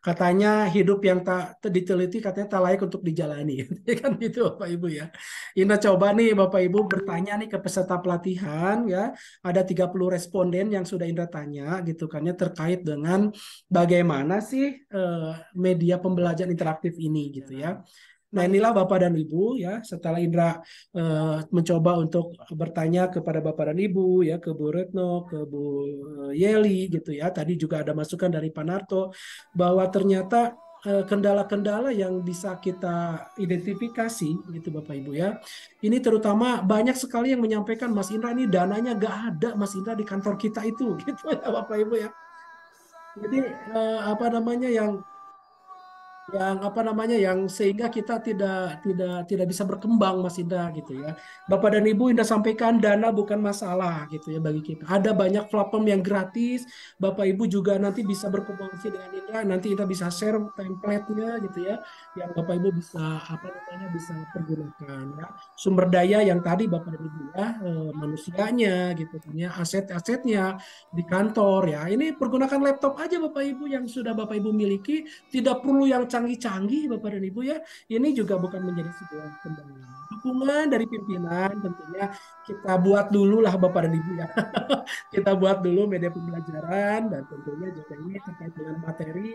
Katanya hidup yang tak diteliti katanya tak layak untuk dijalani. Ya kan gitu Bapak Ibu ya. Ina coba nih Bapak Ibu bertanya nih ke peserta pelatihan ya. Ada 30 responden yang sudah Indra tanya gitu kan ya terkait dengan bagaimana sih media pembelajaran interaktif ini gitu ya. Nah, inilah Bapak dan Ibu ya, setelah Indra mencoba untuk bertanya kepada Bapak dan Ibu ya, ke Bu Retno, ke Bu Yeli gitu ya. Tadi juga ada masukan dari Pak Narto bahwa ternyata kendala-kendala yang bisa kita identifikasi gitu Bapak Ibu ya. Ini terutama banyak sekali yang menyampaikan Mas Indra ini dananya gak ada Mas Indra di kantor kita itu gitu ya Bapak Ibu ya. Jadi apa namanya yang sehingga kita tidak bisa berkembang Mas Indra gitu ya. Bapak dan Ibu Indra sampaikan dana bukan masalah gitu ya bagi kita. Ada banyak platform yang gratis. Bapak Ibu juga nanti bisa berkomunikasi dengan Indra, nanti Indra bisa share template-nya gitu ya yang Bapak Ibu bisa bisa pergunakan ya. Sumber daya yang tadi Bapak dan Ibu ya manusianya gitu kan ya, aset-asetnya di kantor ya. Ini pergunakan laptop aja Bapak Ibu yang sudah Bapak Ibu miliki, tidak perlu yang canggih-canggih Bapak dan Ibu ya. Ini juga bukan menjadi sebuah kendala. Dukungan dari pimpinan tentunya kita buat dulu lah Bapak dan Ibu ya. Kita buat dulu media pembelajaran dan tentunya juga ini terkait dengan materi.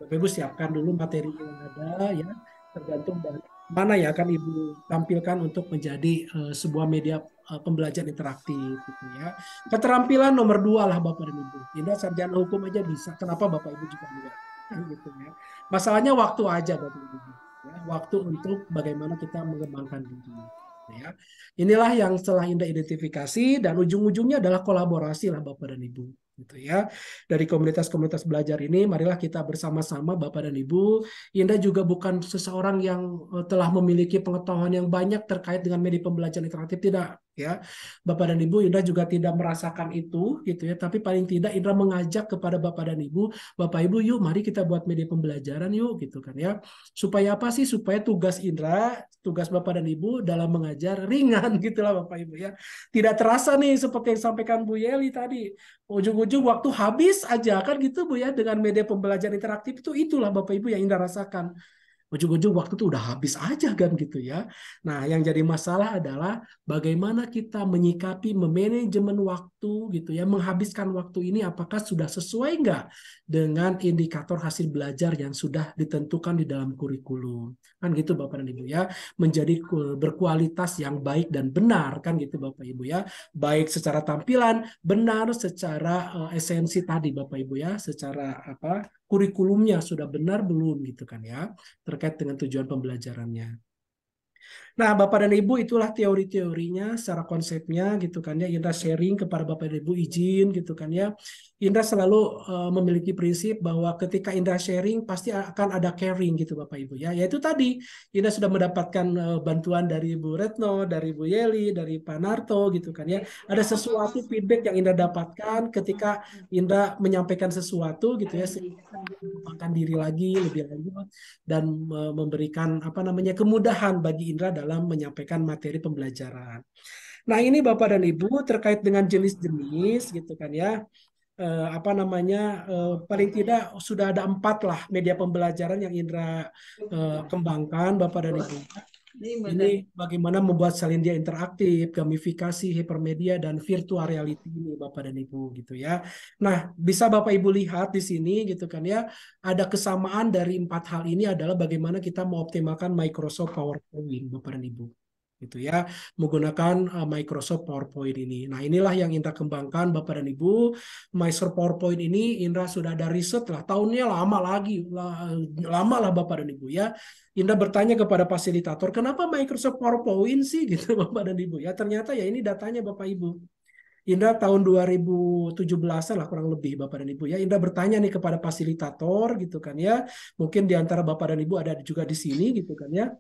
Bapak Ibu siapkan dulu materi yang ada ya. Tergantung dari mana ya akan Ibu tampilkan untuk menjadi sebuah media pembelajaran interaktif gitu ya. Keterampilan nomor dua lah Bapak dan Ibu. Tidak sarjana hukum aja bisa. Kenapa Bapak Ibu juga enggak? Kan gitu ya. Masalahnya waktu aja Bapak Ibu. Ya, waktu untuk bagaimana kita mengembangkan diri. Ya. Inilah yang setelah Indah identifikasi dan ujung-ujungnya adalah kolaborasi lah Bapak dan Ibu. Gitu ya. Dari komunitas-komunitas belajar ini, marilah kita bersama-sama Bapak dan Ibu. Indah juga bukan seseorang yang telah memiliki pengetahuan yang banyak terkait dengan media pembelajaran interaktif, tidak ya. Bapak dan Ibu, Indra juga tidak merasakan itu gitu ya, tapi paling tidak Indra mengajak kepada Bapak dan Ibu, Bapak Ibu yuk mari kita buat media pembelajaran yuk gitu kan ya. Supaya apa sih? Supaya tugas Indra, tugas Bapak dan Ibu dalam mengajar ringan gitulah Bapak Ibu ya. Tidak terasa nih seperti yang sampaikan Bu Yeli tadi. Ujung-ujung waktu habis aja kan gitu Bu ya dengan media pembelajaran interaktif itu itulah Bapak Ibu yang Indra rasakan. Ujung-ujung waktu tuh udah habis aja kan gitu ya. Nah, yang jadi masalah adalah bagaimana kita menyikapi memanajemen waktu gitu ya, menghabiskan waktu ini apakah sudah sesuai nggak dengan indikator hasil belajar yang sudah ditentukan di dalam kurikulum. Kan gitu Bapak dan Ibu ya, menjadi berkualitas yang baik dan benar kan gitu Bapak Ibu ya. Baik secara tampilan, benar secara esensi tadi Bapak Ibu ya, secara apa kurikulumnya sudah benar belum gitu kan ya terkait dengan tujuan pembelajarannya. Nah, Bapak dan Ibu itulah teori-teorinya secara konsepnya gitu kan ya. Indra sharing kepada Bapak dan Ibu izin gitu kan ya. Indra selalu memiliki prinsip bahwa ketika Indra sharing pasti akan ada caring gitu Bapak Ibu ya. Yaitu tadi Indra sudah mendapatkan bantuan dari Bu Retno, dari Bu Yeli, dari Pak Narto gitu kan ya. Ada sesuatu feedback yang Indra dapatkan ketika Indra menyampaikan sesuatu gitu ya sehingga Indra mengembangkan diri lagi lebih lanjut dan memberikan apa namanya kemudahan bagi Indra dalam menyampaikan materi pembelajaran. Nah, ini Bapak dan Ibu terkait dengan jenis-jenis gitu kan ya. Apa namanya paling tidak sudah ada 4 lah media pembelajaran yang Indra kembangkan Bapak dan Ibu. Ini bagaimana membuat salindia interaktif, gamifikasi, hypermedia, dan virtual reality ini Bapak dan Ibu gitu ya. Nah, bisa Bapak Ibu lihat di sini gitu kan ya, ada kesamaan dari 4 hal ini adalah bagaimana kita mengoptimalkan Microsoft PowerPoint Bapak dan Ibu gitu ya, menggunakan Microsoft PowerPoint ini. Nah, inilah yang Indra kembangkan Bapak dan Ibu. Microsoft PowerPoint ini Indra sudah ada riset lah, tahunnya lama lagi, lama lah Bapak dan Ibu ya. Indra bertanya kepada fasilitator, kenapa Microsoft PowerPoint sih gitu Bapak dan Ibu ya. Ternyata ya ini datanya Bapak Ibu. Indra tahun 2017 lah kurang lebih Bapak dan Ibu ya. Indra bertanya nih kepada fasilitator gitu kan ya. Mungkin di antara Bapak dan Ibu ada juga di sini gitu kan ya.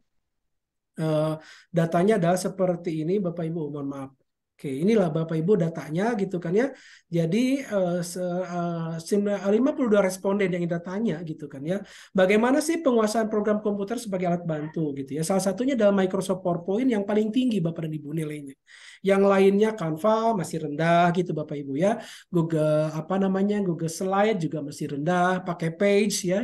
Datanya adalah seperti ini Bapak Ibu, mohon maaf. Oke, inilah Bapak Ibu datanya gitu kan ya. Jadi 52 responden yang kita tanya gitu kan ya. Bagaimana sih penguasaan program komputer sebagai alat bantu gitu ya. Salah satunya dalam Microsoft PowerPoint yang paling tinggi Bapak dan Ibu nilainya. Yang lainnya Canva masih rendah gitu Bapak Ibu ya. Google apa namanya Google Slide juga masih rendah. Pakai Page ya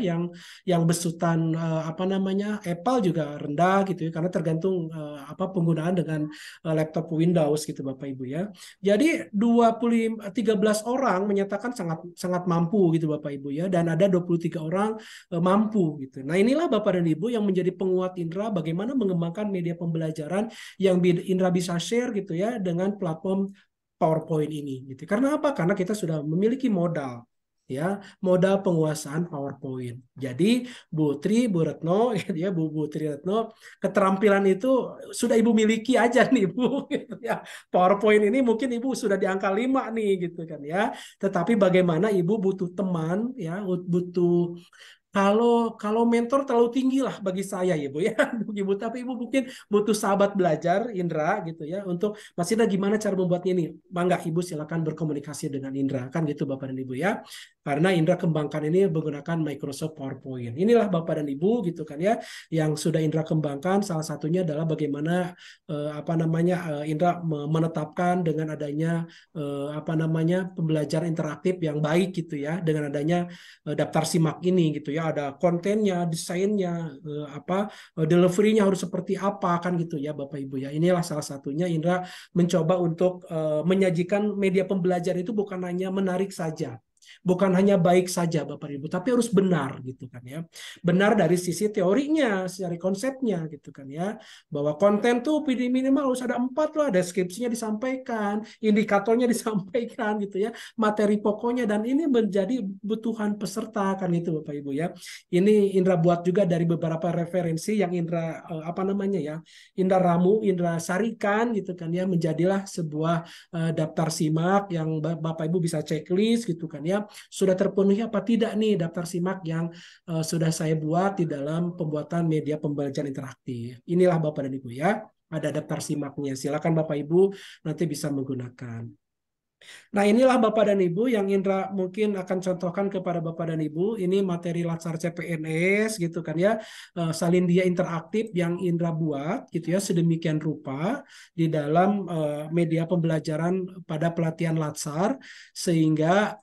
yang besutan apa namanya Apple juga rendah gitu ya karena tergantung apa penggunaan dengan laptop Windows gitu Bapak Ibu ya. Jadi 13 orang menyatakan sangat sangat mampu gitu Bapak Ibu ya dan ada 23 orang mampu gitu. Nah, inilah Bapak dan Ibu yang menjadi penguat Indra bagaimana mengembangkan media pembelajaran yang Indra bisa share gitu ya dengan platform PowerPoint ini gitu. Karena apa? Karena kita sudah memiliki modal ya, modal penguasaan PowerPoint. Jadi Bu Retno ya Bu Tri Retno, keterampilan itu sudah Ibu miliki aja nih Bu gitu ya. PowerPoint ini mungkin Ibu sudah di angka 5 nih gitu kan ya. Tetapi bagaimana Ibu butuh teman ya, butuh kalau mentor terlalu tinggi lah bagi saya ya Bu ya, Ibu. Tapi Ibu mungkin butuh sahabat belajar Indra gitu ya untuk Mas Indra gimana cara membuatnya ini. Bangga Ibu silakan berkomunikasi dengan Indra kan gitu Bapak dan Ibu ya. Karena Indra kembangkan ini menggunakan Microsoft PowerPoint. Inilah Bapak dan Ibu gitu kan ya yang sudah Indra kembangkan. Salah satunya adalah bagaimana apa namanya Indra menetapkan dengan adanya apa namanya pembelajaran interaktif yang baik gitu ya dengan adanya daftar simak ini gitu ya ada kontennya desainnya apa deliverynya harus seperti apa kan gitu ya Bapak Ibu ya inilah salah satunya Indra mencoba untuk menyajikan media pembelajaran itu bukan hanya menarik saja bukan hanya baik saja Bapak Ibu tapi harus benar gitu kan ya benar dari sisi teorinya dari konsepnya gitu kan ya bahwa konten tuh minimal harus ada 4 lah deskripsinya disampaikan indikatornya disampaikan gitu ya materi pokoknya dan ini menjadi kebutuhan peserta kan itu Bapak Ibu ya. Ini Indra buat juga dari beberapa referensi yang Indra apa namanya ya, Indra ramu, Indra sarikan gitu kan ya menjadilah sebuah daftar simak yang Bapak Ibu bisa checklist gitu kan ya. Sudah terpenuhi apa tidak nih daftar simak yang sudah saya buat di dalam pembuatan media pembelajaran interaktif. Inilah Bapak dan Ibu ya. Ada daftar simaknya. Silakan Bapak Ibu nanti bisa menggunakan. Nah, inilah Bapak dan Ibu yang Indra mungkin akan contohkan kepada Bapak dan Ibu. Ini materi Latsar CPNS gitu kan ya. Salindia interaktif yang Indra buat gitu ya sedemikian rupa di dalam media pembelajaran pada pelatihan Latsar sehingga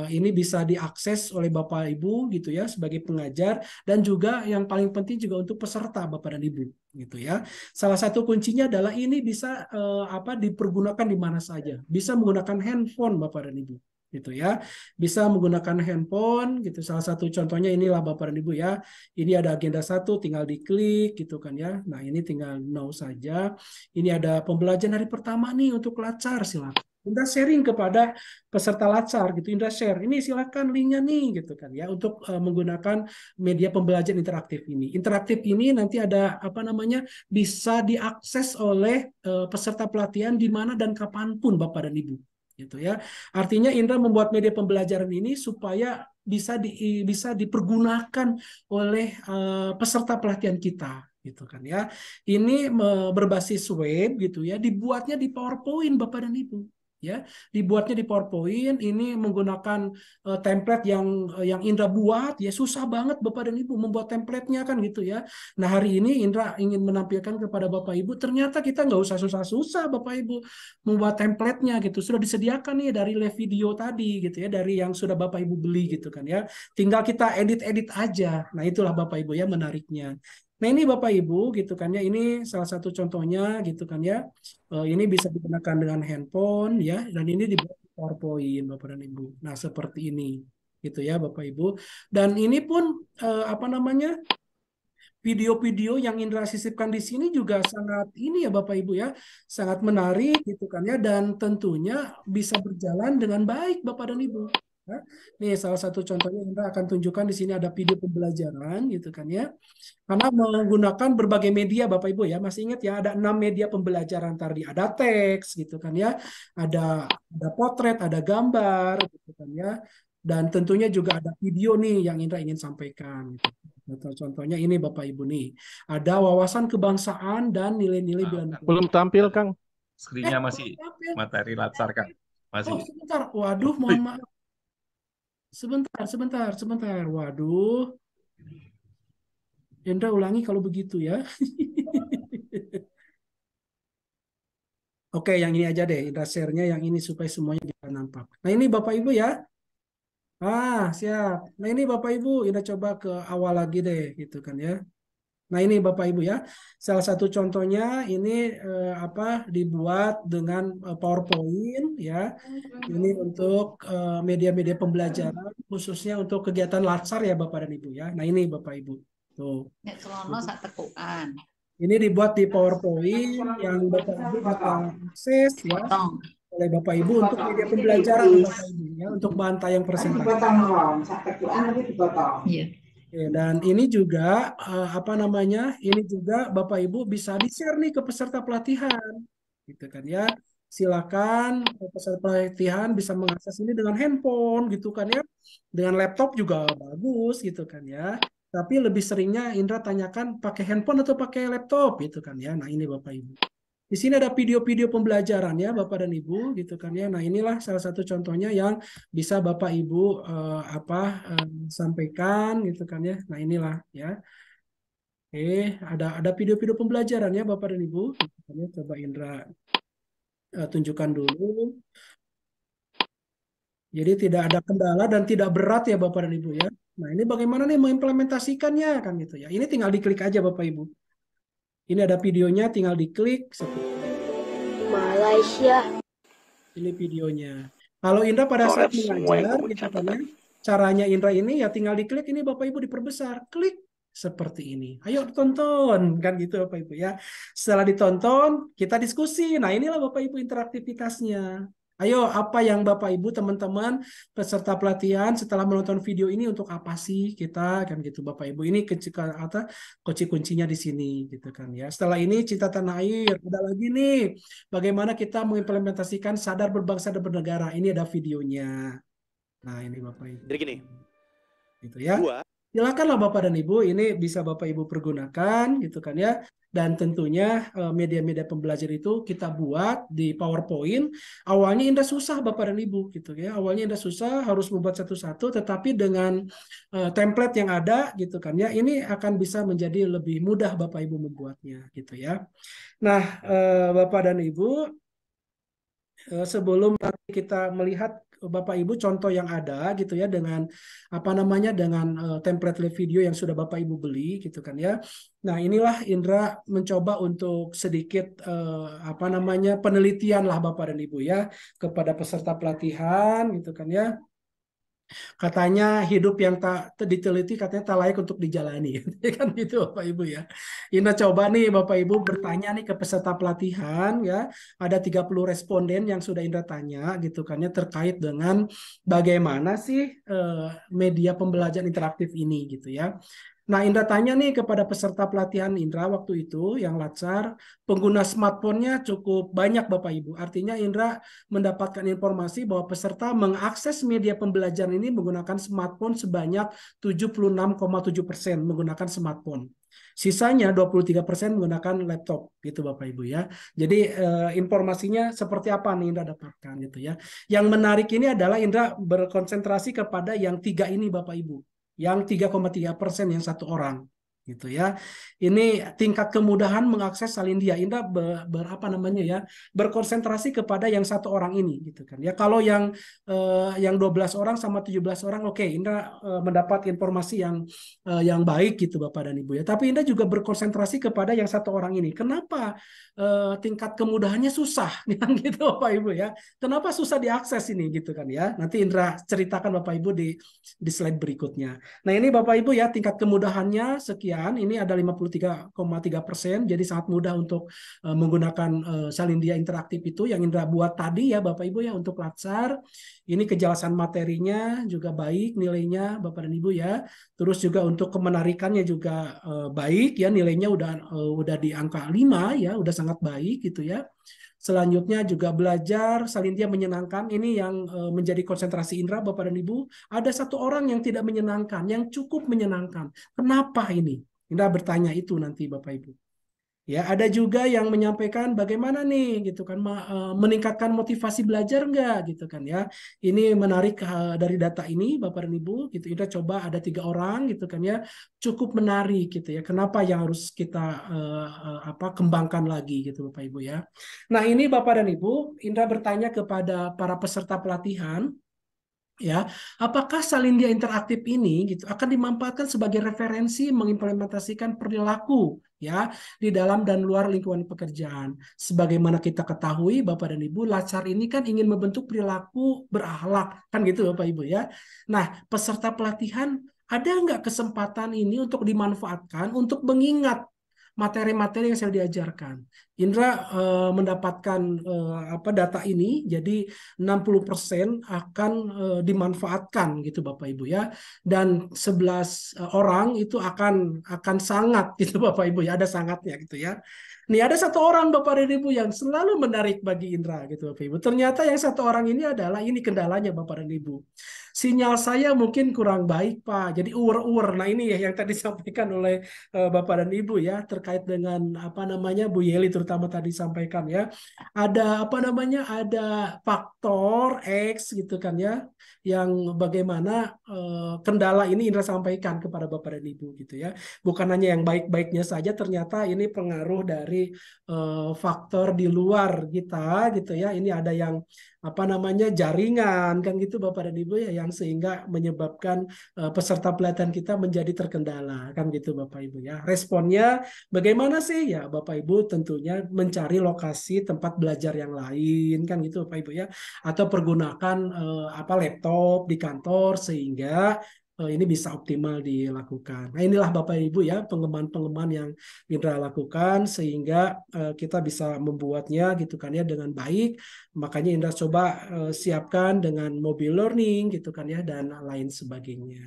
ini bisa diakses oleh Bapak Ibu gitu ya sebagai pengajar dan juga yang paling penting juga untuk peserta Bapak dan Ibu gitu ya. Salah satu kuncinya adalah ini bisa apa dipergunakan di mana saja. Bisa menggunakan handphone Bapak dan Ibu gitu ya. Bisa menggunakan handphone gitu. Salah satu contohnya inilah Bapak dan Ibu ya. Ini ada agenda satu tinggal diklik gitu kan ya. Nah, ini tinggal now saja. Ini ada pembelajaran hari pertama nih untuk Latsar silakan. Indra sharing kepada peserta Latsar gitu. Indra share. Ini silakan linknya nih gitu kan ya untuk menggunakan media pembelajaran interaktif ini. Interaktif ini nanti ada apa namanya bisa diakses oleh peserta pelatihan di mana dan kapanpun Bapak dan Ibu gitu ya. Artinya Indra membuat media pembelajaran ini supaya bisa dipergunakan oleh peserta pelatihan kita gitu kan ya. Ini berbasis web gitu ya, dibuatnya di PowerPoint Bapak dan Ibu ya dibuatnya di PowerPoint ini menggunakan template yang Indra buat ya susah banget Bapak dan Ibu membuat template-nya kan gitu ya. Nah hari ini Indra ingin menampilkan kepada Bapak Ibu ternyata kita nggak usah susah-susah Bapak Ibu membuat template-nya gitu sudah disediakan nih dari live video tadi gitu ya dari yang sudah Bapak Ibu beli gitu kan ya. Tinggal kita edit-edit aja. Nah itulah Bapak Ibu ya menariknya. Nah ini Bapak Ibu gitu kan ya ini salah satu contohnya gitu kan ya. Ini bisa digunakan dengan handphone ya dan ini dibuat di PowerPoint Bapak dan Ibu. Nah seperti ini gitu ya Bapak Ibu. Dan ini pun apa namanya video-video yang Indra sisipkan di sini juga sangat ini ya Bapak Ibu ya sangat menarik gitu kan ya dan tentunya bisa berjalan dengan baik Bapak dan Ibu. Ya. Nih salah satu contohnya Indra akan tunjukkan di sini ada video pembelajaran gitu kan ya. Karena menggunakan berbagai media Bapak Ibu ya. Masih ingat ya ada 6 media pembelajaran tadi. Ada teks gitu kan ya. Ada potret, ada gambar gitu kan ya. Dan tentunya juga ada video nih yang Indra ingin sampaikan. Gitu. Contohnya ini Bapak Ibu nih. Ada wawasan kebangsaan dan nilai-nilai bela negara. Belum tampil, Kang. Screen-nya masih Apa? materi latsar, Kak. Masih. Oh, sebentar. Waduh, mohon maaf. Sebentar. Waduh. Indra ulangi kalau begitu ya. Oke, yang ini aja deh. Indra share-nya yang ini supaya semuanya bisa nampak. Nah, ini Bapak Ibu ya. Siap. Nah, ini Bapak Ibu, Indra coba ke awal lagi deh, gitu kan ya. Nah, ini Bapak Ibu ya. Salah satu contohnya ini apa dibuat dengan PowerPoint ya. Ini untuk media-media pembelajaran khususnya untuk kegiatan latsar ya Bapak dan Ibu ya. Nah, ini Bapak Ibu. Tuh. Nek selono sak tekukan. Ini dibuat di PowerPoint yang Bapak Ibu bisa akses ya Potong. oleh Bapak Ibu untuk media pembelajaran Bapak Ibu ya untuk bahan tayang presentasi. Iya. Oke, dan ini juga apa namanya? Ini juga Bapak Ibu bisa di-share nih ke peserta pelatihan. Gitu kan ya. Silakan peserta pelatihan bisa mengakses ini dengan handphone gitu kan ya. Dengan laptop juga bagus gitu kan ya. Tapi lebih seringnya Indra tanyakan pakai handphone atau pakai laptop gitu kan ya. Nah, ini Bapak Ibu. Di sini ada video-video pembelajaran ya Bapak dan Ibu gitu kan ya. Nah, inilah salah satu contohnya yang bisa Bapak Ibu sampaikan gitu kan ya. Nah, inilah ya. Ada video-video pembelajaran ya Bapak dan Ibu. Gitu kan ya. Coba Indra tunjukkan dulu. Jadi tidak ada kendala dan tidak berat ya Bapak dan Ibu ya. Nah, ini bagaimana nih mengimplementasikannya kan gitu ya. Ini tinggal diklik aja Bapak Ibu. Ini ada videonya, tinggal diklik seperti Malaysia. ini videonya. Kalau Indra pada saat mengajar, gitu kan ya, caranya Indra ini ya tinggal diklik ini Bapak Ibu diperbesar, klik seperti ini. Ayo tonton kan gitu Bapak Ibu ya. Setelah ditonton, kita diskusi. Nah, inilah Bapak Ibu interaktivitasnya. Ayo, apa yang Bapak Ibu teman-teman peserta pelatihan setelah menonton video ini untuk apa sih kita kan gitu Bapak Ibu. Ini kunci kuncinya di sini gitu kan ya. Setelah ini Cinta Tanah Air, ada lagi nih bagaimana kita mengimplementasikan sadar berbangsa dan bernegara. Ini ada videonya. Nah, ini Bapak Ibu. Jadi gini, Gitu ya. gua Silakanlah Bapak dan Ibu, ini bisa Bapak Ibu pergunakan gitu kan ya. Dan tentunya media-media pembelajar itu kita buat di PowerPoint. Awalnya Indah susah Bapak dan Ibu gitu ya. Awalnya Indah susah harus membuat satu-satu, tetapi dengan template yang ada gitu kan ya, ini akan bisa menjadi lebih mudah Bapak Ibu membuatnya gitu ya. Nah, Bapak dan Ibu, sebelum nanti kita melihat Bapak Ibu contoh yang ada gitu ya dengan apa namanya dengan template video yang sudah Bapak Ibu beli gitu kan ya. Nah, inilah Indra mencoba untuk sedikit apa namanya penelitian lah Bapak dan Ibu ya kepada peserta pelatihan gitu kan ya. Katanya hidup yang tak diteliti katanya tak layak untuk dijalani. Kan gitu Bapak Ibu ya. Ina coba nih Bapak Ibu bertanya nih ke peserta pelatihan ya. Ada 30 responden yang sudah Indra tanya gitu kan ya terkait dengan bagaimana sih media pembelajaran interaktif ini gitu ya. Nah, Indra tanya nih kepada peserta pelatihan Indra waktu itu yang latsar, pengguna smartphone-nya cukup banyak Bapak Ibu. Artinya Indra mendapatkan informasi bahwa peserta mengakses media pembelajaran ini menggunakan smartphone sebanyak 76,7% menggunakan smartphone. Sisanya 23% menggunakan laptop gitu Bapak Ibu ya. Jadi informasinya seperti apa nih Indra dapatkan gitu ya. Yang menarik ini adalah Indra berkonsentrasi kepada yang tiga ini Bapak Ibu. Yang 3,3% yang satu orang gitu ya. Ini tingkat kemudahan mengakses Salindia. Indra berapa namanya ya? Berkonsentrasi kepada yang satu orang ini gitu kan. Ya kalau yang 12 orang sama 17 orang oke, Indra mendapat informasi yang baik gitu Bapak dan Ibu ya. Tapi Indra juga berkonsentrasi kepada yang satu orang ini. Kenapa tingkat kemudahannya susah kan gitu Bapak Ibu ya? Kenapa susah diakses ini gitu kan ya? Nanti Indra ceritakan Bapak Ibu di slide berikutnya. Nah, ini Bapak Ibu ya, tingkat kemudahannya sekian. Ini ada 53,3%. Jadi sangat mudah untuk menggunakan Salindia interaktif itu yang Indra buat tadi ya Bapak Ibu ya untuk latsar. Ini kejelasan materinya juga baik nilainya Bapak dan Ibu ya. Terus juga untuk kemenarikannya juga baik ya, nilainya udah di angka 5 ya, udah sangat baik gitu ya. Selanjutnya juga belajar Salindia menyenangkan. Ini yang menjadi konsentrasi Indra, Bapak dan Ibu. Ada satu orang yang tidak menyenangkan, yang cukup menyenangkan. Kenapa ini? Indra bertanya itu nanti Bapak Ibu. Ya, ada juga yang menyampaikan bagaimana nih gitu kan meningkatkan motivasi belajar enggak gitu kan ya. Ini menarik dari data ini Bapak dan Ibu gitu. Kita coba ada 3 orang gitu kan ya. Cukup menarik gitu ya. Kenapa yang harus kita kembangkan lagi gitu Bapak Ibu ya. Nah, ini Bapak dan Ibu, Indra bertanya kepada para peserta pelatihan ya, apakah salindia interaktif ini gitu akan dimanfaatkan sebagai referensi mengimplementasikan perilaku ya di dalam dan luar lingkungan pekerjaan. Sebagaimana kita ketahui Bapak dan Ibu, Lacar ini kan ingin membentuk perilaku berakhlak kan gitu Bapak Ibu ya. Nah, peserta pelatihan ada nggak kesempatan ini untuk dimanfaatkan untuk mengingat materi-materi yang saya diajarkan. Indra mendapatkan data ini, jadi 60% akan dimanfaatkan gitu Bapak Ibu ya, dan 11 orang itu akan sangat gitu Bapak Ibu ya, ada sangatnya gitu ya. Nih ada 1 orang Bapak dan Ibu yang selalu menarik bagi Indra gitu Bapak Ibu. Ternyata yang 1 orang ini adalah ini kendalanya Bapak dan Ibu. Sinyal saya mungkin kurang baik Pak, jadi uwer-uwer. Nah ini ya yang tadi disampaikan oleh Bapak dan Ibu ya terkait dengan Bu Yeli terutama tadi sampaikan ya. Ada ada faktor X gitu kan ya yang bagaimana kendala ini Indra sampaikan kepada Bapak dan Ibu gitu ya. Bukan hanya yang baik-baiknya saja, ternyata ini pengaruh dari faktor di luar kita gitu ya. Ini ada yang jaringan kan gitu Bapak dan Ibu ya, yang sehingga menyebabkan peserta pelatihan kita menjadi terkendala kan gitu Bapak Ibu ya. Responnya bagaimana sih ya Bapak Ibu? Tentunya mencari lokasi tempat belajar yang lain kan gitu Bapak Ibu ya, atau pergunakan laptop di kantor sehingga ini bisa optimal dilakukan. Nah inilah Bapak Ibu ya pengembangan-pengembangan yang Indra lakukan sehingga kita bisa membuatnya gitu kan ya dengan baik. Makanya Indra coba siapkan dengan mobile learning gitu kan ya dan lain sebagainya.